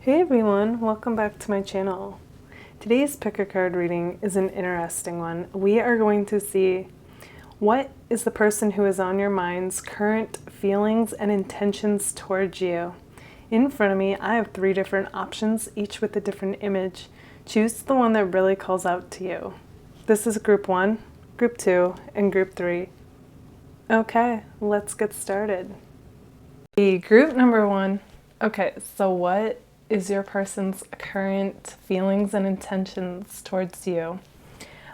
Hey everyone, welcome back to my channel. Today's pick a card reading is an interesting one. We are going to see what is the person who is on your mind's current feelings and intentions towards you. In front of me, I have 3 different options, each with a different image. Choose the one that really calls out to you. This is group 1, group 2, and group 3. Okay, let's get started. The group number 1. Okay, so what is your person's current feelings and intentions towards you?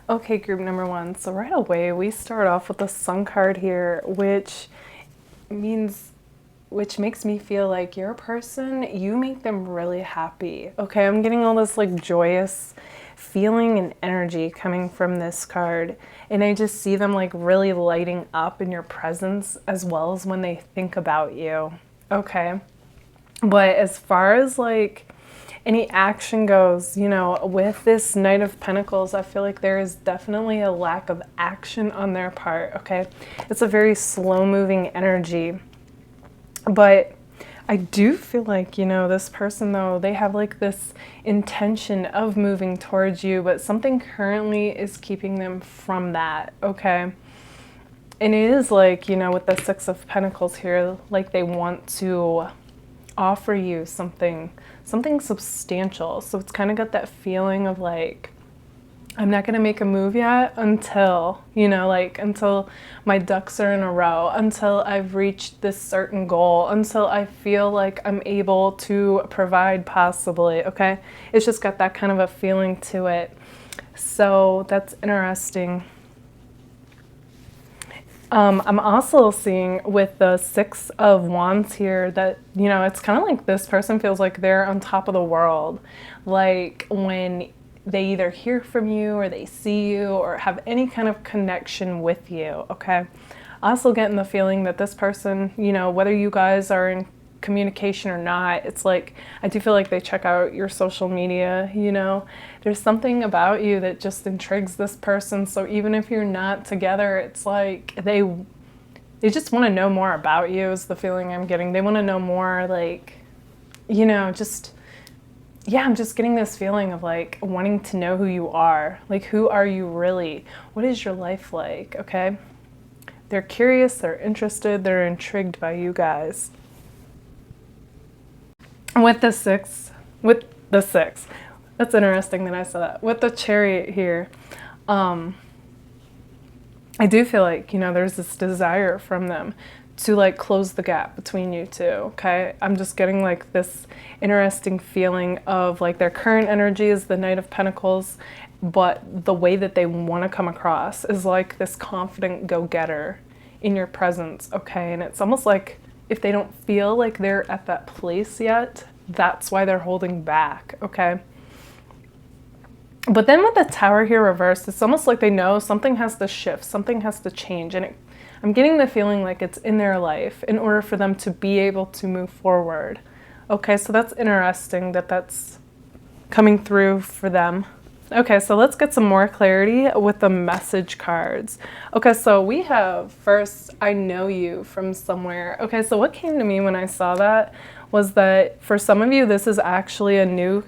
Okay, group number 1. So right away we start off with the Sun card here, which makes me feel like your person, you make them really happy. Okay, I'm getting all this like joyous feeling and energy coming from this card, and I just see them like really lighting up in your presence as well as when they think about you. Okay. But as far as like any action goes, you know, with this Knight of Pentacles, I feel like there is definitely a lack of action on their part, okay? It's a very slow-moving energy. But I do feel like, you know, this person, though, they have like this intention of moving towards you, but something currently is keeping them from that, okay? And it is like, you know, with the Six of Pentacles here, like they want to offer you something substantial. So it's kind of got that feeling of like, I'm not going to make a move yet until, you know, like until my ducks are in a row, until I've reached this certain goal, until I feel like I'm able to provide possibly, okay? It's just got that kind of a feeling to it. So that's interesting. I'm also seeing with the Six of Wands here that, you know, it's kind of like this person feels like they're on top of the world. Like when they either hear from you or they see you or have any kind of connection with you, okay? Also getting the feeling that this person, you know, whether you guys are in communication or not, it's like I do feel like they check out your social media, you know. There's something about you that just intrigues this person, so even if you're not together, it's like they just want to know more about you is the feeling I'm getting. They want to know more, like, you know, just, yeah, I'm just getting this feeling of like wanting to know who you are. Like, who are you really? What is your life like, okay? They're curious, they're interested, they're intrigued by you guys. With the six, that's interesting that I said that. With the Chariot here, I do feel like, you know, there's this desire from them to like close the gap between you two, okay? I'm just getting like this interesting feeling of like their current energy is the Knight of Pentacles, but the way that they want to come across is like this confident go-getter in your presence, okay? And it's almost like if they don't feel like they're at that place yet, that's why they're holding back, okay? But then with the Tower here reversed, it's almost like they know something has to shift, something has to change. And I'm getting the feeling like it's in their life in order for them to be able to move forward. Okay, so that's interesting that that's coming through for them. Okay, so let's get some more clarity with the message cards. Okay, so we have first, I know you from somewhere. Okay, so what came to me when I saw that was that for some of you, this is actually a new,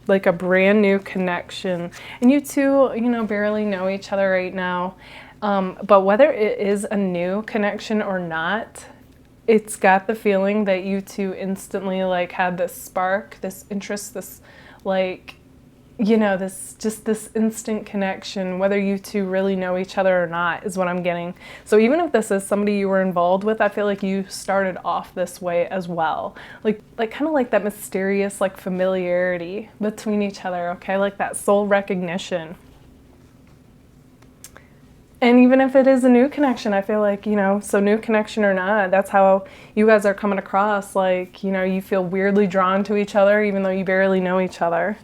like a brand new connection. And you two, you know, barely know each other right now. But whether it is a new connection or not, it's got the feeling that you two instantly like had this spark, this interest, this like, you know, this instant connection, whether you two really know each other or not, is what I'm getting. So even if this is somebody you were involved with, I feel like you started off this way as well. Like kind of like that mysterious like familiarity between each other, okay? Like that soul recognition. And even if it is a new connection, I feel like, you know, so new connection or not, that's how you guys are coming across. Like, you know, you feel weirdly drawn to each other even though you barely know each other.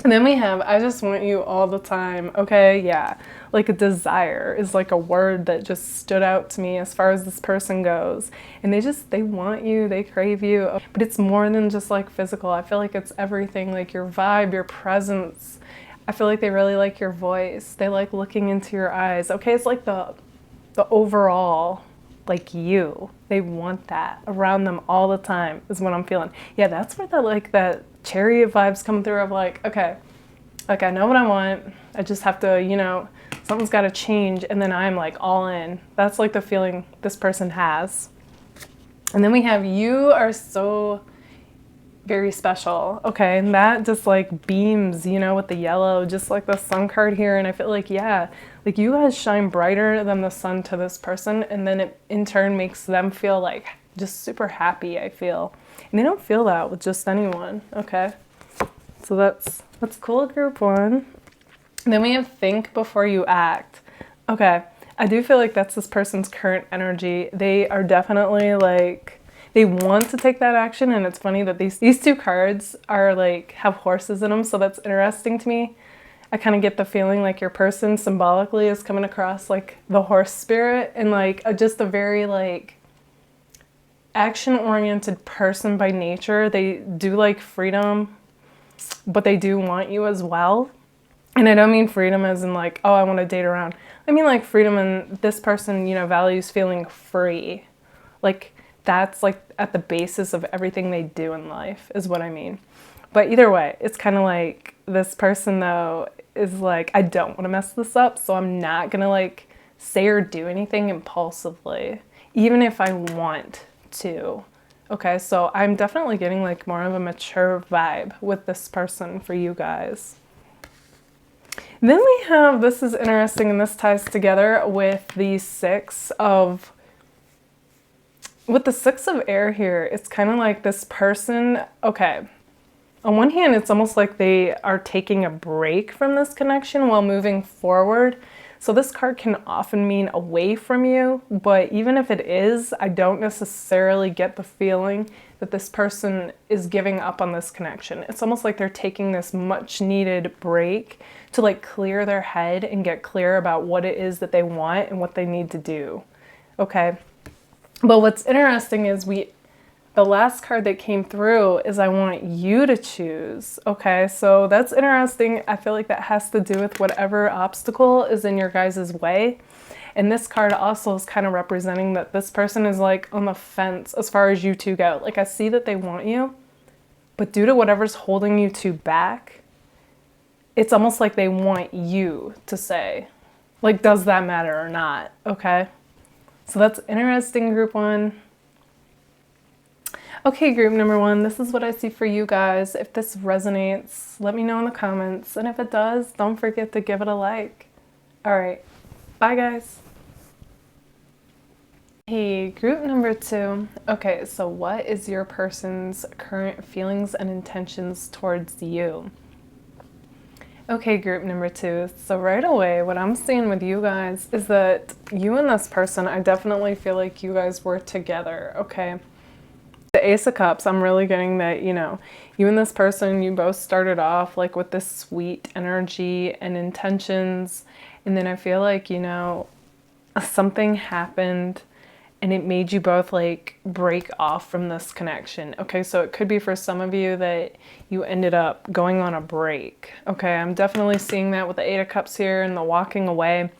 And then we have, I just want you all the time, okay? Yeah, like a desire is like a word that just stood out to me as far as this person goes. And they want you, they crave you, but it's more than just like physical. I feel like it's everything, like your vibe, your presence. I feel like they really like your voice. They like looking into your eyes, okay? It's like the overall like you. They want that around them all the time is what I'm feeling. Yeah, that's where that like that chariot vibes come through of like, okay, like I know what I want. I just have to, you know, something's got to change, and then I'm like all in. That's like the feeling this person has. And then we have you are so very special. Okay, and that just like beams, you know, with the yellow, just like the sun card here. And I feel like, yeah, like you guys shine brighter than the sun to this person, and then it in turn makes them feel like just super happy, I feel. And they don't feel that with just anyone. Okay, so that's cool, group one. And then we have think before you act. Okay, I do feel like that's this person's current energy. They are definitely like, they want to take that action, and it's funny that these two cards are like, have horses in them, so that's interesting to me. I kind of get the feeling like your person symbolically is coming across like the horse spirit, and like just a very like action-oriented person by nature. They do like freedom, but they do want you as well. And I don't mean freedom as in like, oh, I want to date around. I mean like freedom, and this person, you know, values feeling free. Like that's like at the basis of everything they do in life is what I mean. But either way, it's kind of like this person though is like, I don't want to mess this up, so I'm not going to like say or do anything impulsively, even if I want to. Okay, so I'm definitely getting like more of a mature vibe with this person for you guys. Then we have, this is interesting, and this ties together with the Six of Air here. It's kind of like this person, okay, on one hand, it's almost like they are taking a break from this connection while moving forward. So this card can often mean away from you, but even if it is, I don't necessarily get the feeling that this person is giving up on this connection. It's almost like they're taking this much needed break to like clear their head and get clear about what it is that they want and what they need to do. Okay. But what's interesting is the last card that came through is I want you to choose. Okay, so that's interesting. I feel like that has to do with whatever obstacle is in your guys' way. And this card also is kind of representing that this person is like on the fence as far as you two go. Like I see that they want you, but due to whatever's holding you two back, it's almost like they want you to say, like, does that matter or not? Okay, so that's interesting, group one. Okay, group number one, this is what I see for you guys. If this resonates, let me know in the comments. And if it does, don't forget to give it a like. All right, bye guys. Hey, group number two. Okay, so what is your person's current feelings and intentions towards you? Okay, group number two. So right away, what I'm seeing with you guys is that you and this person, I definitely feel like you guys were together, okay? The Ace of Cups, I'm really getting that, you know, you and this person, you both started off like with this sweet energy and intentions. And then I feel like, you know, something happened and it made you both like break off from this connection. Okay, so it could be for some of you that you ended up going on a break. Okay, I'm definitely seeing that with the Eight of Cups here and the walking away,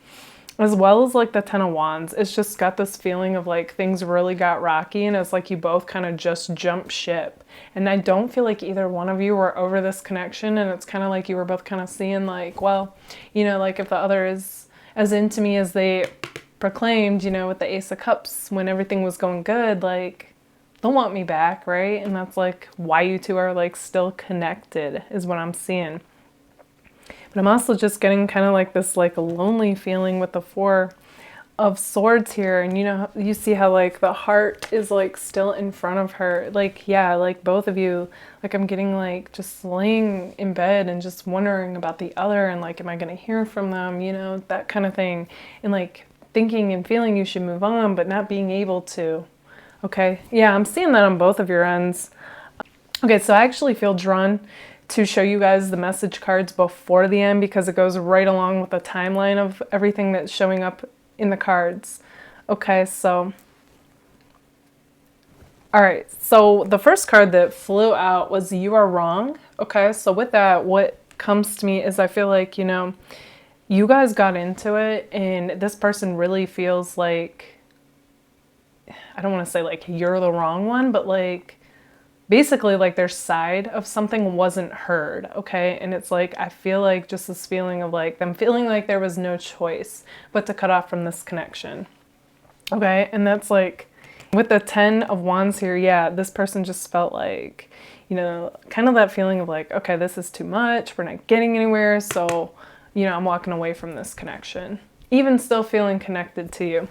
as well as like the Ten of Wands. It's just got this feeling of like things really got rocky, and it's like you both kind of just jumped ship. And I don't feel like either one of you were over this connection, and it's kind of like you were both kind of seeing like, well, you know, like if the other is as into me as they proclaimed, you know, with the Ace of Cups, when everything was going good, like they'll want me back, right? And that's like why you two are like still connected is what I'm seeing. But I'm also just getting kind of like this like lonely feeling with the Four of Swords here. And you know, you see how like the heart is like still in front of her. Like, yeah, like both of you, like I'm getting like just laying in bed and just wondering about the other and like, am I going to hear from them? You know, that kind of thing. And like thinking and feeling you should move on, but not being able to. Okay. Yeah, I'm seeing that on both of your ends. Okay, so I actually feel drawn to show you guys the message cards before the end because it goes right along with the timeline of everything that's showing up in the cards. Okay, so all right, so the first card that flew out was You Are Wrong. Okay, so with that, what comes to me is I feel like, you know, you guys got into it and this person really feels like I don't want to say like you're the wrong one, but like basically like their side of something wasn't heard, okay? And it's like, I feel like just this feeling of like them feeling like there was no choice but to cut off from this connection, okay? And that's like, with the 10 of Wands here, yeah, this person just felt like, you know, kind of that feeling of like, okay, this is too much, we're not getting anywhere, so, you know, I'm walking away from this connection, even still feeling connected to you.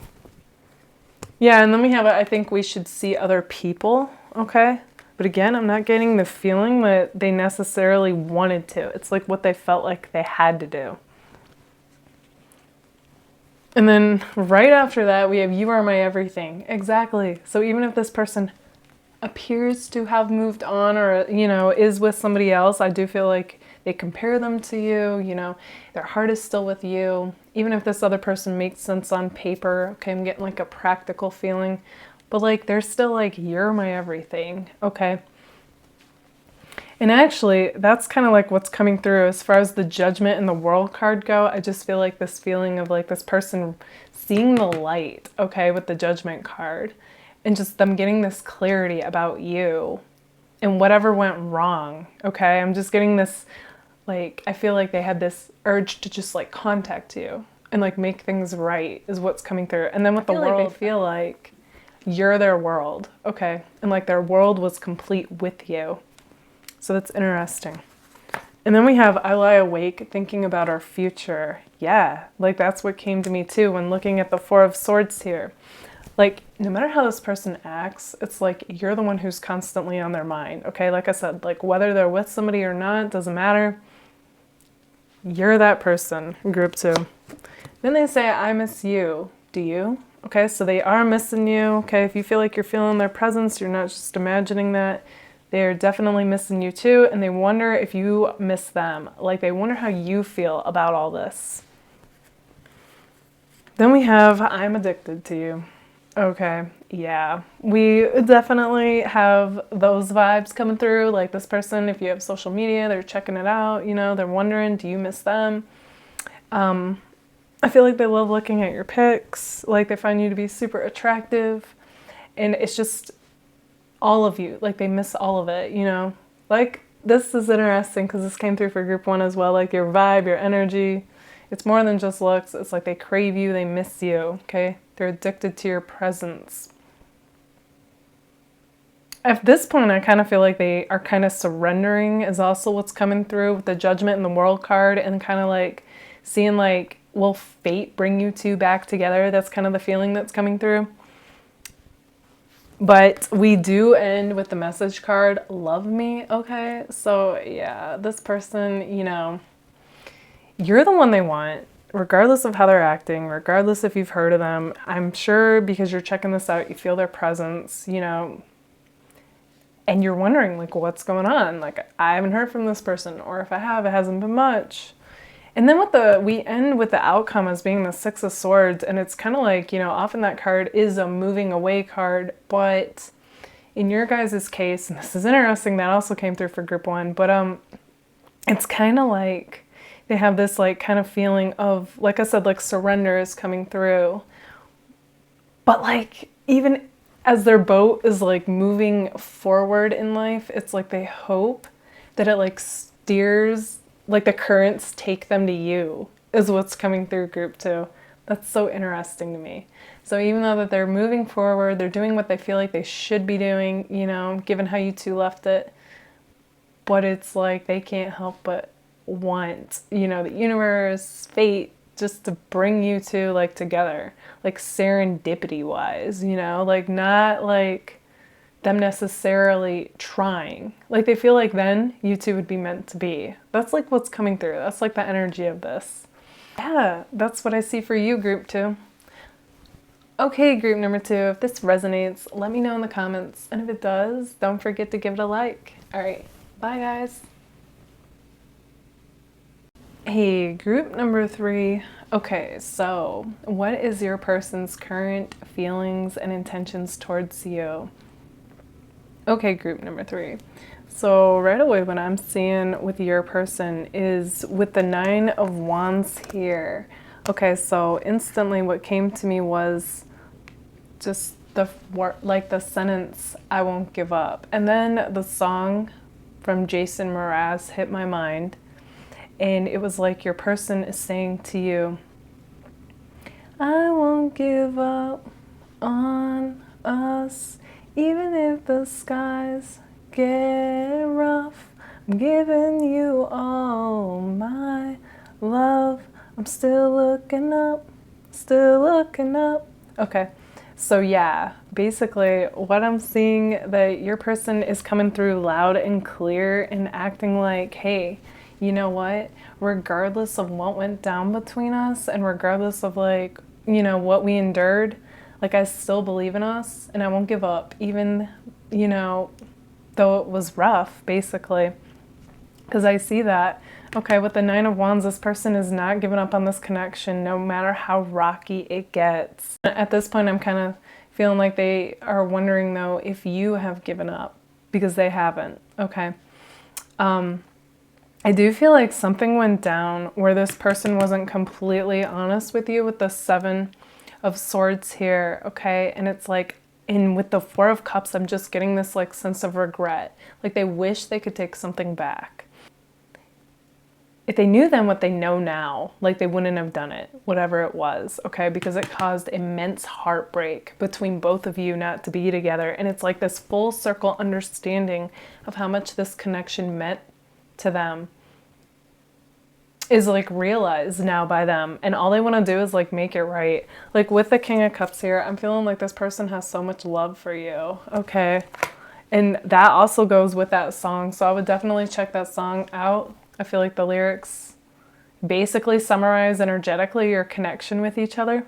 Yeah, and then we have, I think we should see other people, okay? But again, I'm not getting the feeling that they necessarily wanted to. It's like what they felt like they had to do. And then right after that, we have you are my everything. Exactly. So even if this person appears to have moved on or, you know, is with somebody else, I do feel like they compare them to you, you know, their heart is still with you. Even if this other person makes sense on paper, okay, I'm getting like a practical feeling. But like, they're still like, you're my everything, okay? And actually, that's kind of like what's coming through as far as the Judgment and the World card go. I just feel like this feeling of like this person seeing the light, okay, with the Judgment card. And just them getting this clarity about you and whatever went wrong, okay? I'm just getting this, like, I feel like they had this urge to just like contact you and like make things right is what's coming through. And then with the World, I feel like you're their world, okay? And like their world was complete with you. So that's interesting. And then we have I lie awake thinking about our future. Yeah, like that's what came to me too when looking at the Four of Swords here. Like no matter how this person acts, it's like you're the one who's constantly on their mind, okay? Like I said, like whether they're with somebody or not, doesn't matter. You're that person, group 2. Then they say, I miss you. Do you? Okay, so they are missing you. Okay, if you feel like you're feeling their presence, you're not just imagining that. They're definitely missing you too, and they wonder if you miss them. Like they wonder how you feel about all this. Then we have, I'm addicted to you. Okay, yeah. We definitely have those vibes coming through. Like this person, if you have social media, they're checking it out, you know, they're wondering, do you miss them? I feel like they love looking at your pics, like they find you to be super attractive, and it's just all of you, like they miss all of it, you know? Like this is interesting because this came through for group 1 as well, like your vibe, your energy. It's more than just looks, it's like they crave you, they miss you, okay? They're addicted to your presence. At this point, I kind of feel like they are kind of surrendering is also what's coming through with the Judgment and the World card, and kind of like seeing like, will fate bring you two back together? That's kind of the feeling that's coming through. But we do end with the message card, love me, okay? So yeah, this person, you know, you're the one they want, regardless of how they're acting, regardless if you've heard of them. I'm sure because you're checking this out, you feel their presence, you know, and you're wondering like, what's going on? Like, I haven't heard from this person, or if I have, it hasn't been much. And then we end with the outcome as being the Six of Swords, and it's kind of like, you know, often that card is a moving away card, but in your guys' case, and this is interesting, that also came through for group 1, but it's kind of like they have this like kind of feeling of, like I said, like surrender is coming through, but like even as their boat is like moving forward in life, it's like they hope that it like steers, like the currents take them to you, is what's coming through group 2. That's so interesting to me. So even though that they're moving forward, they're doing what they feel like they should be doing, you know, given how you two left it, but it's like they can't help but want, you know, the universe, fate, just to bring you two like together, like serendipity wise, you know, like not like them necessarily trying. Like they feel like then you two would be meant to be. That's like what's coming through. That's like the energy of this. Yeah, that's what I see for you, group 2. Okay, group number 2, if this resonates, let me know in the comments. And if it does, don't forget to give it a like. All right, bye guys. Hey, group number 3. Okay, so what is your person's current feelings and intentions towards you? Okay, group number 3. So right away what I'm seeing with your person is with the 9 of Wands here. Okay, so instantly what came to me was just like the sentence, I won't give up. And then the song from Jason Mraz hit my mind. And it was like your person is saying to you, I won't give up on us, even if the skies get rough. I'm giving you all my love. I'm still looking up, still looking up. Okay, so yeah, basically what I'm seeing, that your person is coming through loud and clear and acting like, hey, you know what, regardless of what went down between us and regardless of like, you know, what we endured, like I still believe in us and I won't give up, even, you know, though it was rough, basically. Because I see that, okay, with the Nine of Wands, this person is not giving up on this connection no matter how rocky it gets. At this point, I'm kind of feeling like they are wondering, though, if you have given up, because they haven't, okay? I do feel like something went down where this person wasn't completely honest with you with the Seven of Swords here, okay? And it's like, and with the Four of Cups, I'm just getting this like sense of regret. Like they wish they could take something back. If they knew then what they know now, like they wouldn't have done it, whatever it was, okay? Because it caused immense heartbreak between both of you not to be together. And it's like this full circle understanding of how much this connection meant to them is like realized now by them, and all they want to do is like make it right. Like with the King of Cups here, I'm feeling like this person has so much love for you, okay? And that also goes with that song, so I would definitely check that song out. I feel like the lyrics basically summarize energetically your connection with each other.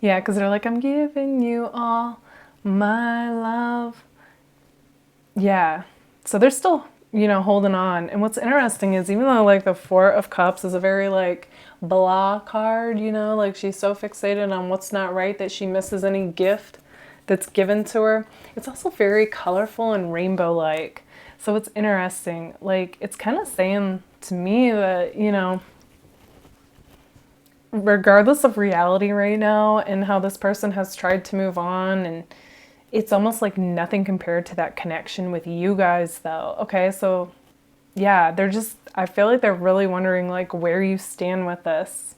Yeah, because they're like, I'm giving you all my love. Yeah, so they're still, you know, holding on. And what's interesting is even though like the Four of Cups is a very like blah card, you know, like she's so fixated on what's not right that she misses any gift that's given to her, it's also very colorful and rainbow-like. So it's interesting. Like it's kind of saying to me that, you know, regardless of reality right now and how this person has tried to move on, and it's almost like nothing compared to that connection with you guys though. Okay, so yeah, they're just, I feel like they're really wondering like where you stand with this.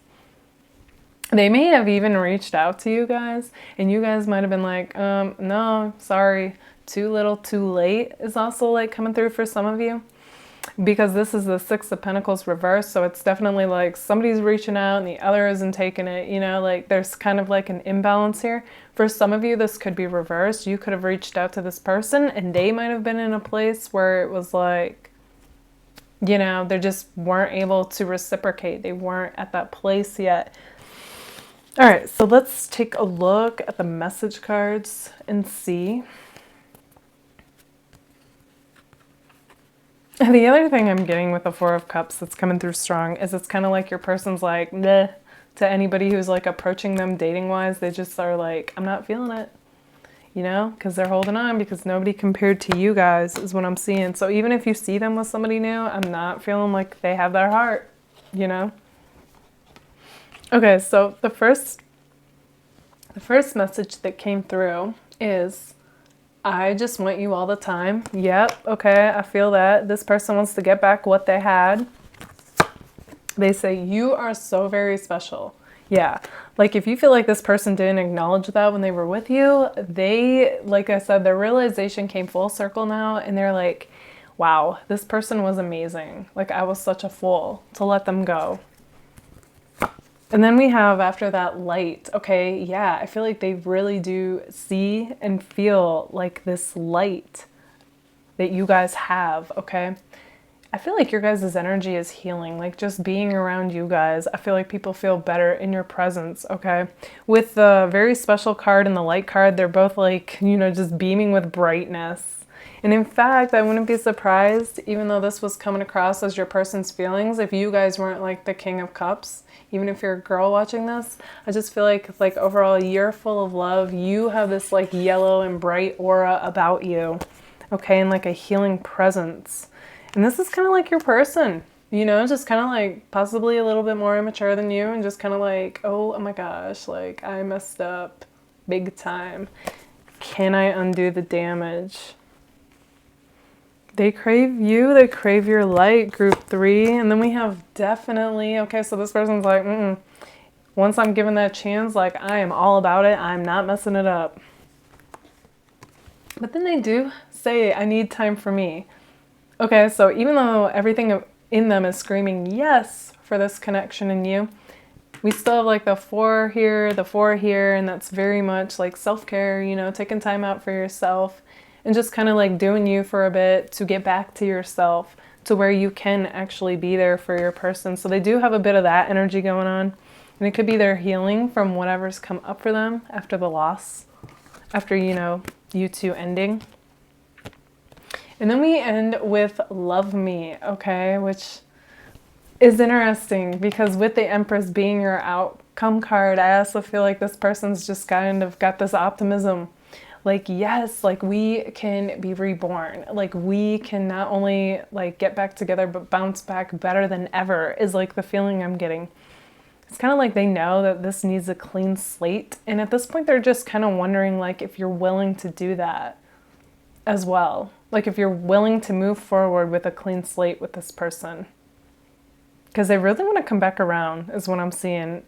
They may have even reached out to you guys and you guys might have been like, no, sorry, too little, too late is also like coming through for some of you. Because this is the Six of Pentacles reversed, so it's definitely like somebody's reaching out and the other isn't taking it, you know, like there's kind of like an imbalance here. For some of you, this could be reversed. You could have reached out to this person and they might have been in a place where it was like, you know, they just weren't able to reciprocate. They weren't at that place yet. All right, so let's take a look at the message cards and see. The other thing I'm getting with the Four of Cups that's coming through strong is it's kind of like your person's like, bleh, to anybody who's like approaching them dating wise. They just are like, I'm not feeling it, you know, because they're holding on because nobody compared to you guys is what I'm seeing. So even if you see them with somebody new, I'm not feeling like they have their heart, you know. Okay, so the first message that came through is, I just want you all the time. Yep, okay, I feel that. This person wants to get back what they had. They say, you are so very special. Yeah, like if you feel like this person didn't acknowledge that when they were with you, they, like I said, their realization came full circle now, and they're like, wow, this person was amazing. Like I was such a fool to let them go. And then we have after that light, okay, yeah, I feel like they really do see and feel like this light that you guys have, okay? I feel like your guys' energy is healing, like just being around you guys. I feel like people feel better in your presence, okay? With the very special card and the light card, they're both like, you know, just beaming with brightness. And in fact, I wouldn't be surprised, even though this was coming across as your person's feelings, if you guys weren't like the King of Cups. Even if you're a girl watching this, I just feel like overall you're full of love. You have this like yellow and bright aura about you, okay, and like a healing presence. And this is kind of like your person, you know, just kind of like possibly a little bit more immature than you and just kind of like, oh my gosh, like I messed up, big time. Can I undo the damage? They crave you, they crave your light, group 3. And then we have definitely, okay, so this person's like, once I'm given that chance, like, I am all about it. I'm not messing it up. But then they do say, I need time for me. Okay, so even though everything in them is screaming yes for this connection in you, we still have like the 4 here, the 4 here, and that's very much like self-care, you know, taking time out for yourself and just kind of like doing you for a bit to get back to yourself, to where you can actually be there for your person. So they do have a bit of that energy going on. And it could be their healing from whatever's come up for them after the loss, after, you know, you two ending. And then we end with Love Me, okay, which is interesting because with the Empress being your outcome card, I also feel like this person's just kind of got this optimism. Like, yes, like we can be reborn. Like we can not only like get back together, but bounce back better than ever is like the feeling I'm getting. It's kind of like they know that this needs a clean slate. And at this point, they're just kind of wondering like if you're willing to do that as well. Like if you're willing to move forward with a clean slate with this person. Because they really want to come back around is what I'm seeing.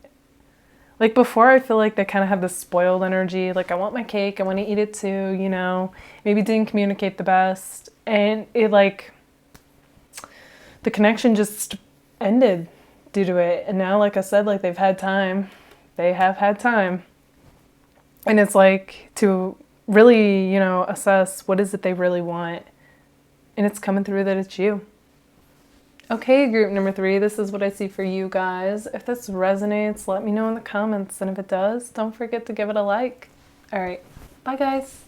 Like before, I feel like they kind of have this spoiled energy. Like I want my cake, I want to eat it too, you know. Maybe didn't communicate the best. And it like, the connection just ended due to it. And now, like I said, like they've had time. They have had time. And it's like to really, you know, assess what is it they really want. And it's coming through that it's you. Okay, group number 3, this is what I see for you guys. If this resonates, let me know in the comments. And if it does, don't forget to give it a like. All right, bye guys.